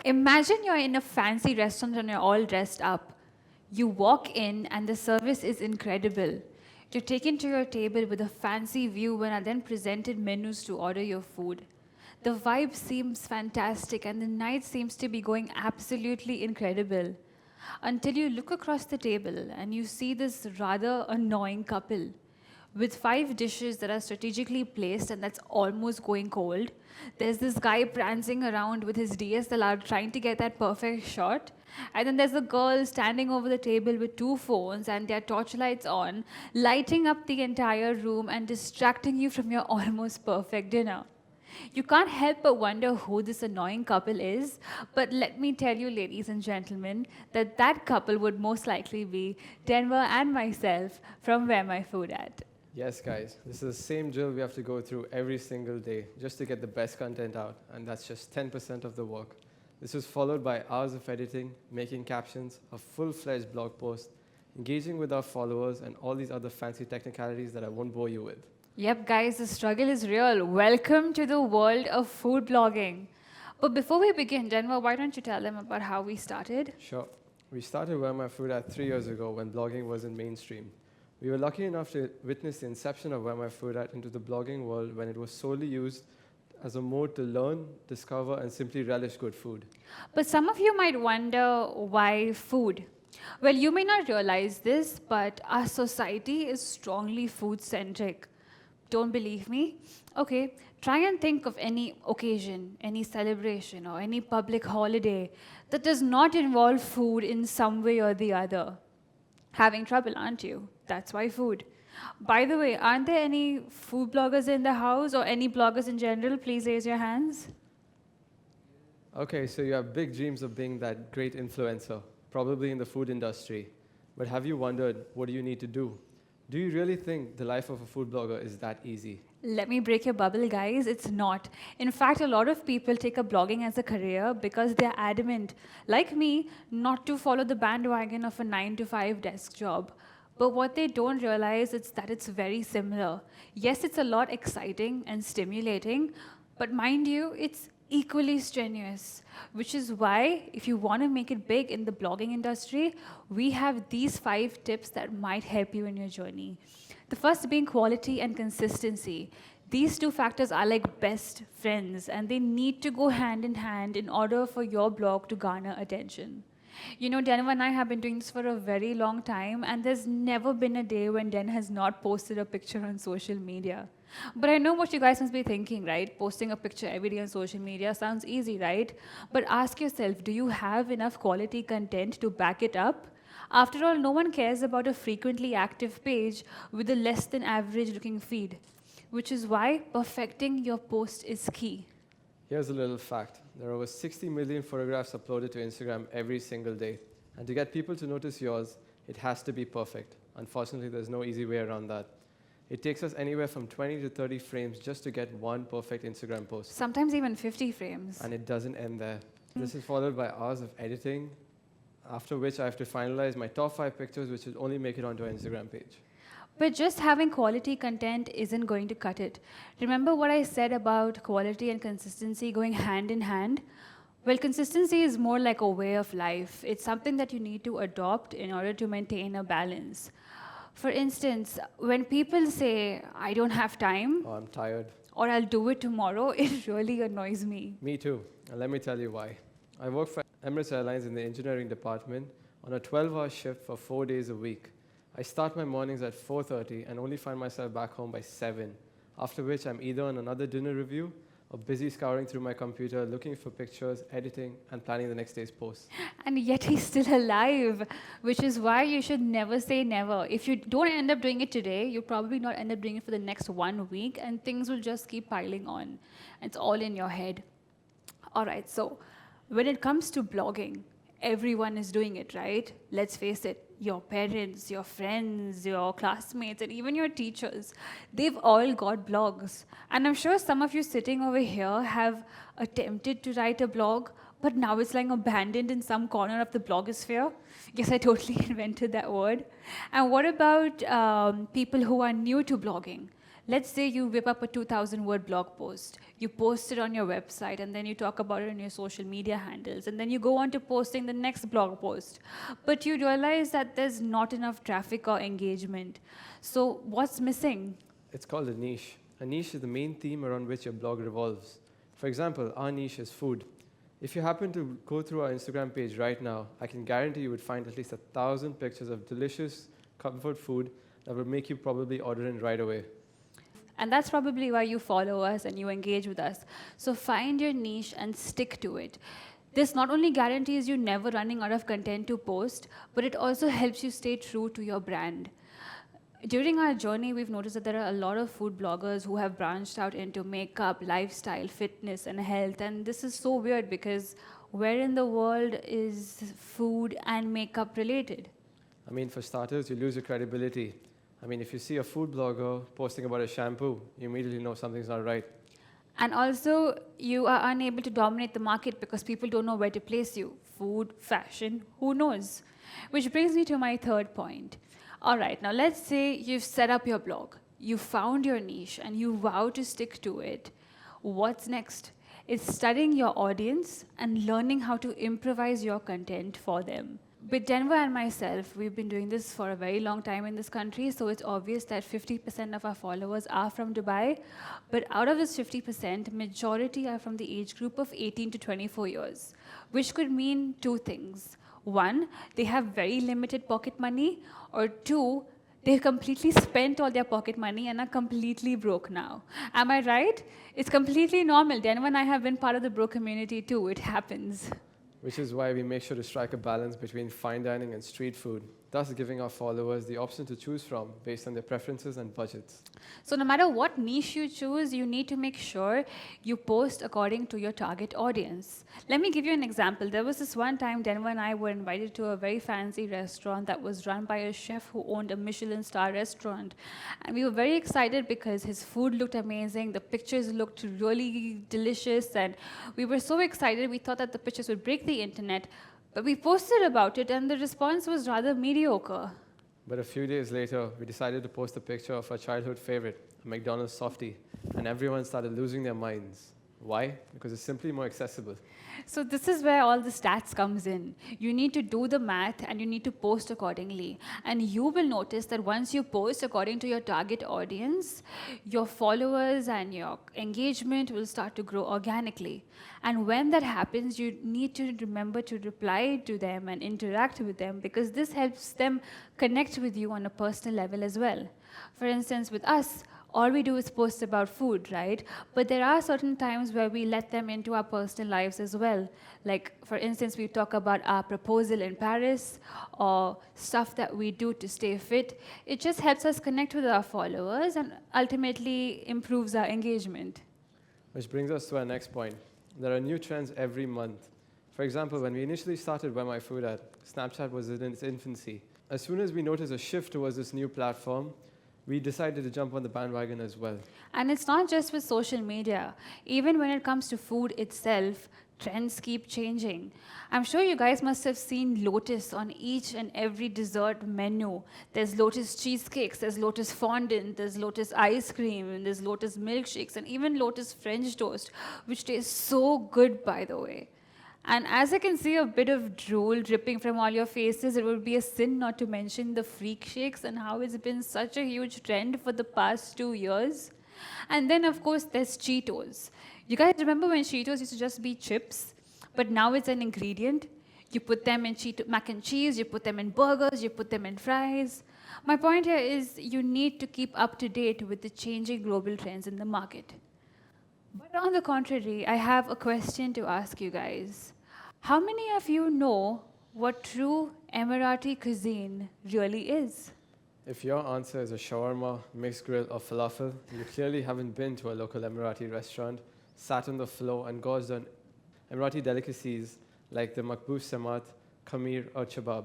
Imagine you're in a fancy restaurant and you're all dressed up. You walk in and the service is incredible. You're taken to your table with a fancy view and are then presented menus to order your food. The vibe seems fantastic and the night seems to be going absolutely incredible. Until you look across the table and you see this rather annoying couple with 5 dishes that are strategically placed and that's almost going cold. There's this guy prancing around with his DSLR trying to get that perfect shot. And then there's a girl standing over the table with 2 phones and their torchlights on, lighting up the entire room and distracting you from your almost perfect dinner. You can't help but wonder who this annoying couple is, but let me tell you, ladies and gentlemen, that that couple would most likely be Denver and myself from Where My Food At. Yes, guys, this is the same drill we have to go through every single day just to get the best content out, and that's just 10% of the work. This was followed by hours of editing, making captions, a full-fledged blog post, engaging with our followers, and all these other fancy technicalities that I won't bore you with. Yep, guys, the struggle is real. Welcome to the world of food blogging. But before we begin, Denver, why don't you tell them about how we started? Sure. We started Where My Food At 3 years ago when blogging wasn't mainstream. We were lucky enough to witness the inception of Where My Food At into the blogging world when it was solely used as a mode to learn, discover, and simply relish good food. But some of you might wonder why food? Well, you may not realize this, but our society is strongly food-centric. Don't believe me? Okay, try and think of any occasion, any celebration, or any public holiday that does not involve food in some way or the other. Having trouble, aren't you? That's why food. By the way, aren't there any food bloggers in the house or any bloggers in general? Please raise your hands. Okay, so you have big dreams of being that great influencer, probably in the food industry. But have you wondered, what do you need to do? Do you really think the life of a food blogger is that easy? Let me break your bubble, guys. It's not. In fact, a lot of people take up blogging as a career because they're adamant, like me, not to follow the bandwagon of a 9-to-5 desk job. But what they don't realize is that it's very similar. Yes, it's a lot exciting and stimulating, but mind you, it's equally strenuous, which is why if you want to make it big in the blogging industry, we have these 5 tips that might help you in your journey. The first being quality and consistency. These 2 factors are like best friends, and they need to go hand in hand in order for your blog to garner attention. You know, Denver and I have been doing this for a very long time, and there's never been a day when Den has not posted a picture on social media. But I know what you guys must be thinking, right? Posting a picture every day on social media sounds easy, right? But ask yourself, do you have enough quality content to back it up? After all, no one cares about a frequently active page with a less than average looking feed, which is why perfecting your post is key. Here's a little fact. There are over 60 million photographs uploaded to Instagram every single day. And to get people to notice yours, it has to be perfect. Unfortunately, there's no easy way around that. It takes us anywhere from 20 to 30 frames just to get one perfect Instagram post. Sometimes even 50 frames. And it doesn't end there. This is followed by hours of editing, after which I have to finalize my top 5 pictures, which will only make it onto our Instagram page. But just having quality content isn't going to cut it. Remember what I said about quality and consistency going hand in hand? Well, consistency is more like a way of life. It's something that you need to adopt in order to maintain a balance. For instance, when people say, I don't have time, Oh, I'm tired. or I'll do it tomorrow, it really annoys me. Me too. And let me tell you why. I work for Emirates Airlines in the engineering department on a 12-hour shift for 4 days a week. I start my mornings at 4:30 and only find myself back home by 7, after which I'm either on another dinner review or busy scouring through my computer, looking for pictures, editing, and planning the next day's post. And yet he's still alive, which is why you should never say never. If you don't end up doing it today, you'll probably not end up doing it for the next 1 week, and things will just keep piling on. It's all in your head. All right, so when it comes to blogging, everyone is doing it, right? Let's face it, your parents, your friends, your classmates, and even your teachers, they've all got blogs. And I'm sure some of you sitting over here have attempted to write a blog, but now it's lying abandoned in some corner of the blogosphere. Yes, I totally invented that word. And what about people who are new to blogging? Let's say you whip up a 2,000-word blog post. You post it on your website, and then you talk about it on your social media handles, and then you go on to posting the next blog post. But you realize that there's not enough traffic or engagement. So what's missing? It's called a niche. A niche is the main theme around which your blog revolves. For example, our niche is food. If you happen to go through our Instagram page right now, I can guarantee you would find at least 1,000 pictures of delicious comfort food that would make you probably order in right away. And that's probably why you follow us and you engage with us. So find your niche and stick to it. This not only guarantees you never running out of content to post, but it also helps you stay true to your brand. During our journey, we've noticed that there are a lot of food bloggers who have branched out into makeup, lifestyle, fitness, and health. And this is so weird because where in the world is food and makeup related? I mean, for starters, you lose your credibility. I mean, if you see a food blogger posting about a shampoo, you immediately know something's not right. And also, you are unable to dominate the market because people don't know where to place you. Food, fashion, who knows? Which brings me to my third point. All right, now let's say you've set up your blog, you found your niche, and you vow to stick to it. What's next? It's studying your audience and learning how to improvise your content for them. With Denver and myself, we've been doing this for a very long time in this country, so it's obvious that 50% of our followers are from Dubai. But out of this 50%, majority are from the age group of 18 to 24 years, which could mean two things. One, they have very limited pocket money, or two, they've completely spent all their pocket money and are completely broke now. Am I right? It's completely normal. Denver and I have been part of the broke community too. It happens. Which is why we make sure to strike a balance between fine dining and street food, thus giving our followers the option to choose from based on their preferences and budgets. So no matter what niche you choose, you need to make sure you post according to your target audience. Let me give you an example. There was this one time Denver and I were invited to a very fancy restaurant that was run by a chef who owned a Michelin star restaurant. And we were very excited because his food looked amazing, the pictures looked really delicious, and we were so excited we thought that the pictures would break the internet. But we posted about it and the response was rather mediocre. But a few days later, we decided to post a picture of our childhood favorite, a McDonald's softie, and everyone started losing their minds. Why? Because it's simply more accessible. So this is where all the stats comes in. You need to do the math and you need to post accordingly. And you will notice that once you post according to your target audience, your followers and your engagement will start to grow organically. And when that happens, you need to remember to reply to them and interact with them because this helps them connect with you on a personal level as well. For instance, with us, all we do is post about food, right? But there are certain times where we let them into our personal lives as well. Like, for instance, we talk about our proposal in Paris or stuff that we do to stay fit. It just helps us connect with our followers and ultimately improves our engagement. Which brings us to our next point. There are new trends every month. For example, when we initially started Where My Food At, Snapchat was in its infancy. As soon as we noticed a shift towards this new platform, we decided to jump on the bandwagon as well. And it's not just with social media. Even when it comes to food itself, trends keep changing. I'm sure you guys must have seen Lotus on each and every dessert menu. There's Lotus cheesecakes, there's Lotus fondant, there's Lotus ice cream, and there's Lotus milkshakes, and even Lotus French toast, which tastes so good, by the way. And as I can see a bit of drool dripping from all your faces, it would be a sin not to mention the freak shakes and how it's been such a huge trend for the past 2 years. And then, of course, there's Cheetos. You guys remember when Cheetos used to just be chips? But now it's an ingredient. You put them in mac and cheese, you put them in burgers, you put them in fries. My point here is you need to keep up to date with the changing global trends in the market. But on the contrary, I have a question to ask you guys. How many of you know what true Emirati cuisine really is? If your answer is a shawarma, mixed grill, or falafel, you clearly haven't been to a local Emirati restaurant, sat on the floor, and gorged on Emirati delicacies like the makbous samat, khamir, or chabab.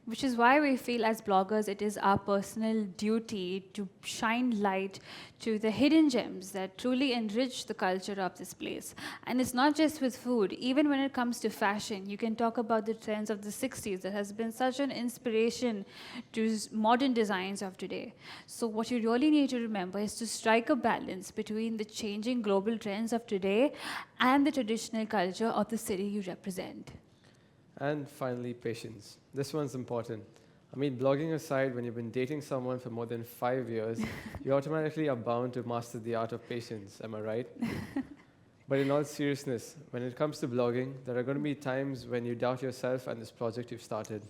Which is why we feel as bloggers it is our personal duty to shine light to the hidden gems that truly enrich the culture of this place. And it's not just with food, even when it comes to fashion. You can talk about the trends of the 60s that has been such an inspiration to modern designs of today. So what you really need to remember is to strike a balance between the changing global trends of today and the traditional culture of the city you represent. And finally, patience. This one's important. I mean, blogging aside, when you've been dating someone for more than 5 years, you automatically are bound to master the art of patience. Am I right? But in all seriousness, when it comes to blogging, there are going to be times when you doubt yourself and this project you've started.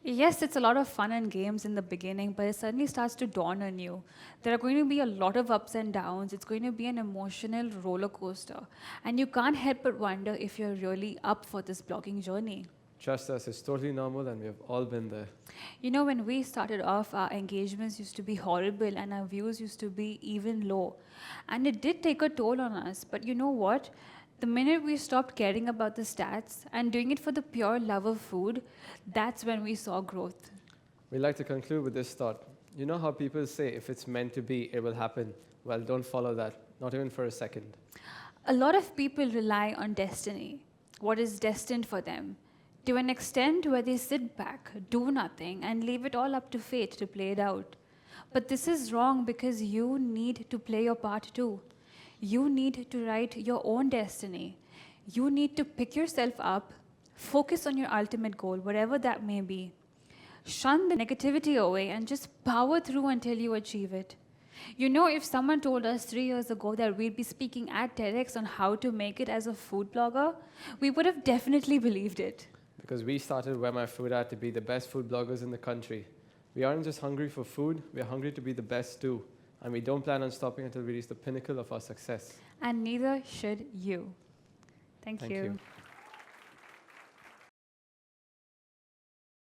Yes, it's a lot of fun and games in the beginning, but it suddenly starts to dawn on you. There are going to be a lot of ups and downs. It's going to be an emotional roller coaster. And you can't help but wonder if you're really up for this blogging journey. Trust us, it's totally normal and we have all been there. You know, when we started off, our engagements used to be horrible and our views used to be even low. And it did take a toll on us. But you know what? The minute we stopped caring about the stats and doing it for the pure love of food, that's when we saw growth. We like to conclude with this thought. You know how people say, if it's meant to be, it will happen? Well, don't follow that, not even for a second. A lot of people rely on destiny, what is destined for them, to an extent where they sit back, do nothing, and leave it all up to fate to play it out. But this is wrong because you need to play your part too. You need to write your own destiny. You need to pick yourself up, focus on your ultimate goal, whatever that may be. Shun the negativity away and just power through until you achieve it. You know, if someone told us 3 years ago that we'd be speaking at TEDx on how to make it as a food blogger, we would have definitely believed it. Because we started Where My Food At to be the best food bloggers in the country. We aren't just hungry for food, we're hungry to be the best too. And we don't plan on stopping until we reach the pinnacle of our success. And neither should you. Thank you.